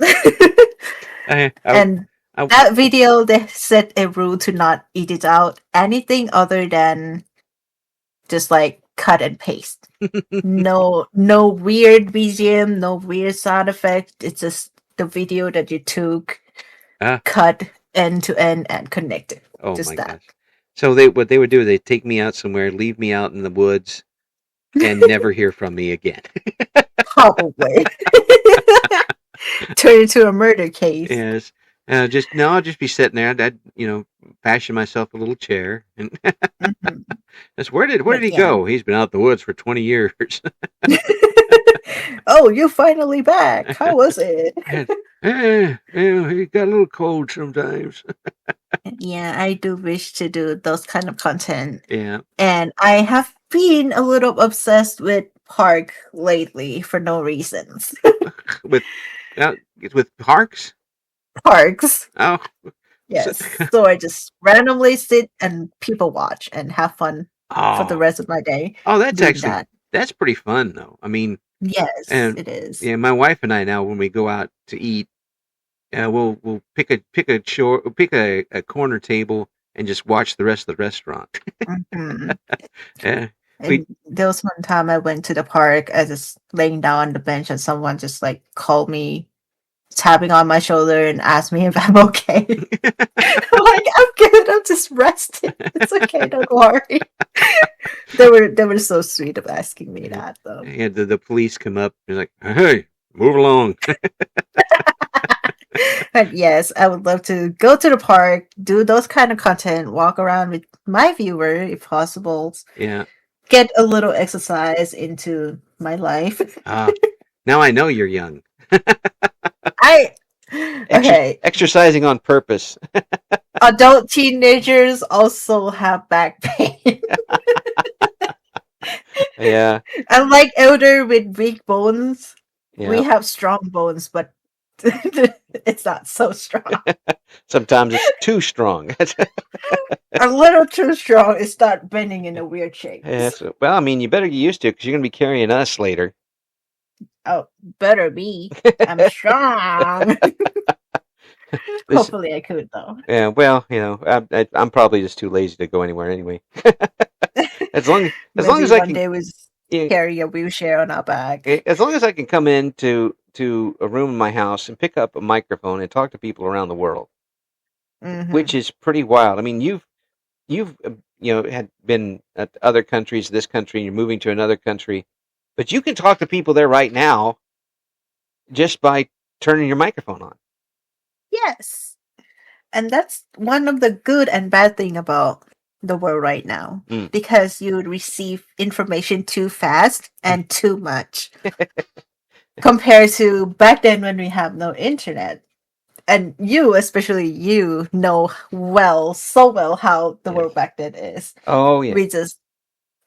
I, I, and I, that video, they set a rule to not edit out anything other than just like cut and paste. No weird BGM, no weird sound effect. It's just the video that you took, cut end to end, and connected. oh Just my that. gosh. So what they would do, they'd take me out somewhere, leave me out in the woods, and never hear from me again. Probably. Turn into a murder case. Yes. I'll just be sitting there. I'd fashion myself a little chair, and Mm-hmm. that's where did he go? He's been out in the woods for 20 years. Oh, you're finally back. How was it? He got a little cold sometimes. Yeah, I do wish to do those kind of content. Yeah. And I have been a little obsessed with park lately for no reasons. with parks? Parks. Oh. Yes. So I just randomly sit and people watch and have fun for the rest of my day. Oh, that's pretty fun though. I mean, yes, it is. Yeah, my wife and I now, when we go out to eat, we'll pick a corner table and just watch the rest of the restaurant. Mm-hmm. Yeah. There was one time I went to the park, I just laying down on the bench and someone just like called me, tapping on my shoulder and asked me if I'm okay. I'm like, I'm good, I'm just resting. It's okay, don't worry. They were so sweet of asking me that though. Yeah, the police come up and like, hey, move along. But yes, I would love to go to the park, do those kind of content, walk around with my viewer if possible. Yeah. Get a little exercise into my life. Now I know you're young. Exercising on purpose. Adult teenagers also have back pain. Yeah. Unlike elder with weak bones, yeah. We have strong bones, but it's not so strong. Sometimes it's too strong. A little too strong. It starts bending in a weird shape. Yes. Well, I mean, you better get used to it because you're going to be carrying us later. Oh, better be. I'm strong. Hopefully I could, though. Yeah, well, I'm probably just too lazy to go anywhere anyway. as long as I can. Day was carry a wheelchair on our back. As long as I can come into a room in my house and pick up a microphone and talk to people around the world, which is pretty wild. I mean, you've had been at other countries, this country, and you're moving to another country, but you can talk to people there right now just by turning your microphone on. Yes. And that's one of the good and bad thing about the world right now, because you would receive information too fast and too much compared to back then when we have no internet. and you, especially you, know so well how the Yes. world back then is. Oh yeah. We just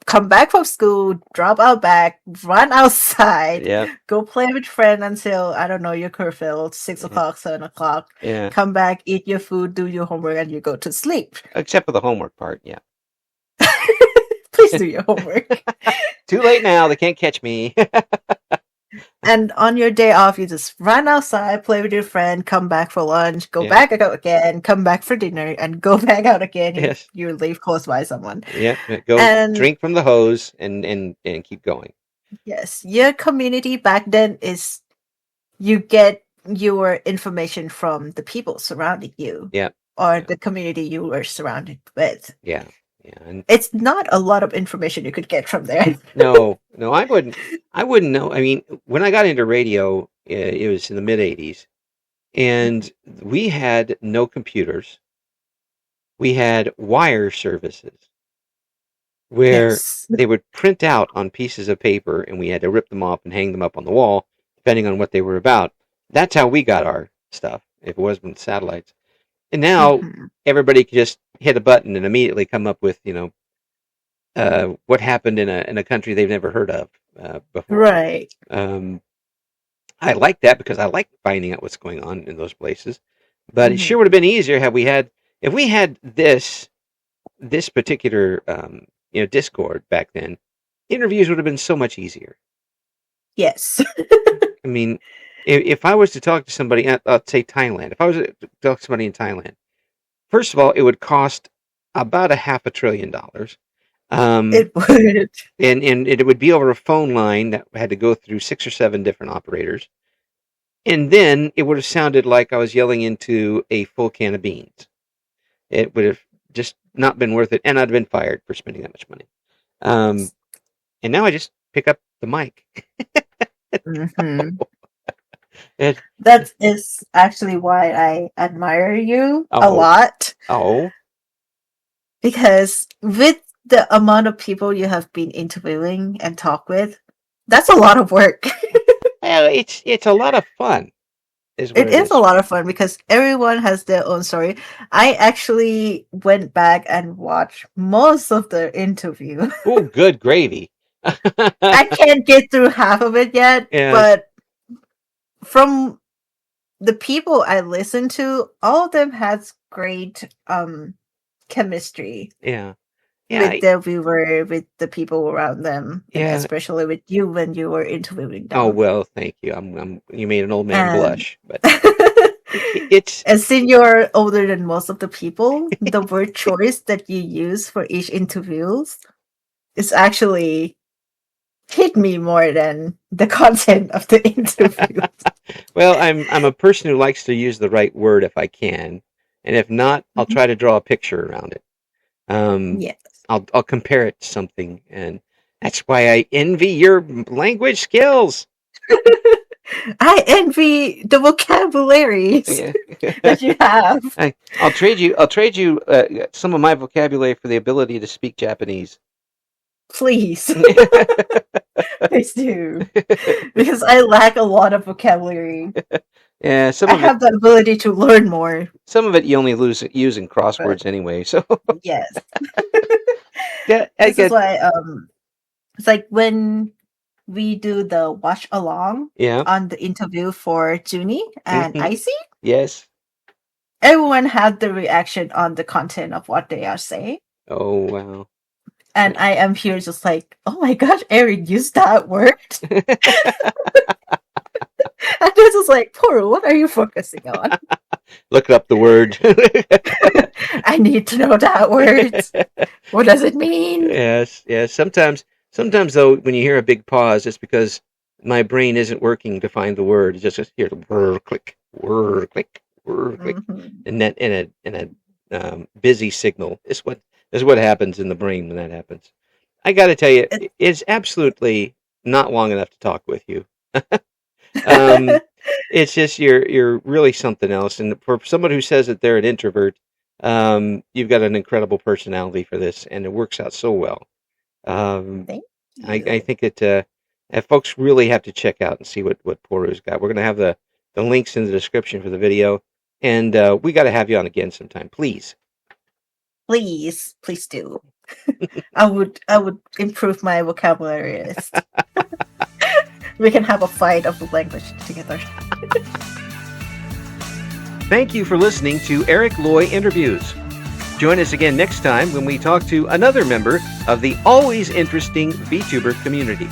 come back from school, drop out back, run outside, Yeah. go play with friends until, I don't know, your curfew, 6 Yeah. o'clock, 7 o'clock, Yeah. come back, eat your food, do your homework, and you go to sleep. Except for the homework part. Yeah. Please do your homework. Too late now. They can't catch me. And on your day off, you just run outside, play with your friend, come back for lunch, go Yeah. back out again, come back for dinner, and go back out again if Yes. you live close by someone. Yeah. Go And drink from the hose and keep going. yes, your community back then is you get your information from the people surrounding you. Yeah. Or Yeah. the community you were surrounded with. Yeah. Yeah. And it's not a lot of information you could get from there. no, I wouldn't know. I mean, when I got into radio, it was in the mid '80s, and we had no computers. We had wire services where Yes. they would print out on pieces of paper, and we had to rip them off and hang them up on the wall, depending on what they were about. That's how we got our stuff. If it wasn't satellites, and now everybody could just hit a button and immediately come up with what happened in a country they've never heard of before. Right. I like that because I like finding out what's going on in those places. But it sure would have been easier if we had this particular Discord back then. Interviews would have been so much easier. Yes. I mean, if I was to talk to somebody, let's say Thailand, if I was to talk to somebody in Thailand, first of all, it would cost about $500 billion. It would. And it would be over a phone line that had to go through 6 or 7 different operators. And then it would have sounded like I was yelling into a full can of beans. It would have just not been worth it, and I'd have been fired for spending that much money. And now I just pick up the mic. That is actually why I admire you a lot. Oh. Because with the amount of people you have been interviewing and talk with, that's a lot of work. Well, it's a lot of fun. It is a lot of fun because everyone has their own story. I actually went back and watched most of the interview. Oh, good gravy. I can't get through half of it yet, but from the people I listened to, all of them has great chemistry. Yeah. With the viewer, with the people around them, and especially with you when you were interviewing them. Oh well, thank you. You made an old man blush, but and since you're older than most of the people, the word choice that you use for each interviews is actually hit me more than the content of the interview. Well, I'm a person who likes to use the right word if I can, and if not, I'll try to draw a picture around it. Yes. I'll compare it to something, and that's why I envy your language skills. I envy the vocabularies that you have. I'll trade you some of my vocabulary for the ability to speak Japanese. Please. Please do. Because I lack a lot of vocabulary. Yeah, I have the ability to learn more. Some of it you only use in crosswords anyway, so yes. Yeah, this is why it's like when we do the watch along on the interview for Junie and Icy. Yes. Everyone had the reaction on the content of what they are saying. Oh wow. And I am here just like, oh my gosh, Eric used that word. And this is like, Poru, what are you focusing on? Look up the word. I need to know that word. What does it mean? Yes. Sometimes though, when you hear a big pause, it's because my brain isn't working to find the word. It's just hear the whir click, whir click, whir click, and that in a busy signal is what happens in the brain when that happens. I got to tell you, it's absolutely not long enough to talk with you. It's just you're really something else, and for someone who says that they're an introvert, you've got an incredible personality for this, and it works out so well. Thank you. I think that folks really have to check out and see what Poru's got. We're going to have the links in the description for the video. And we got to have you on again sometime, please. Please do. I would improve my vocabulary list. We can have a fight of the language together. Thank you for listening to Eric Loy Interviews. Join us again next time when we talk to another member of the always interesting VTuber community.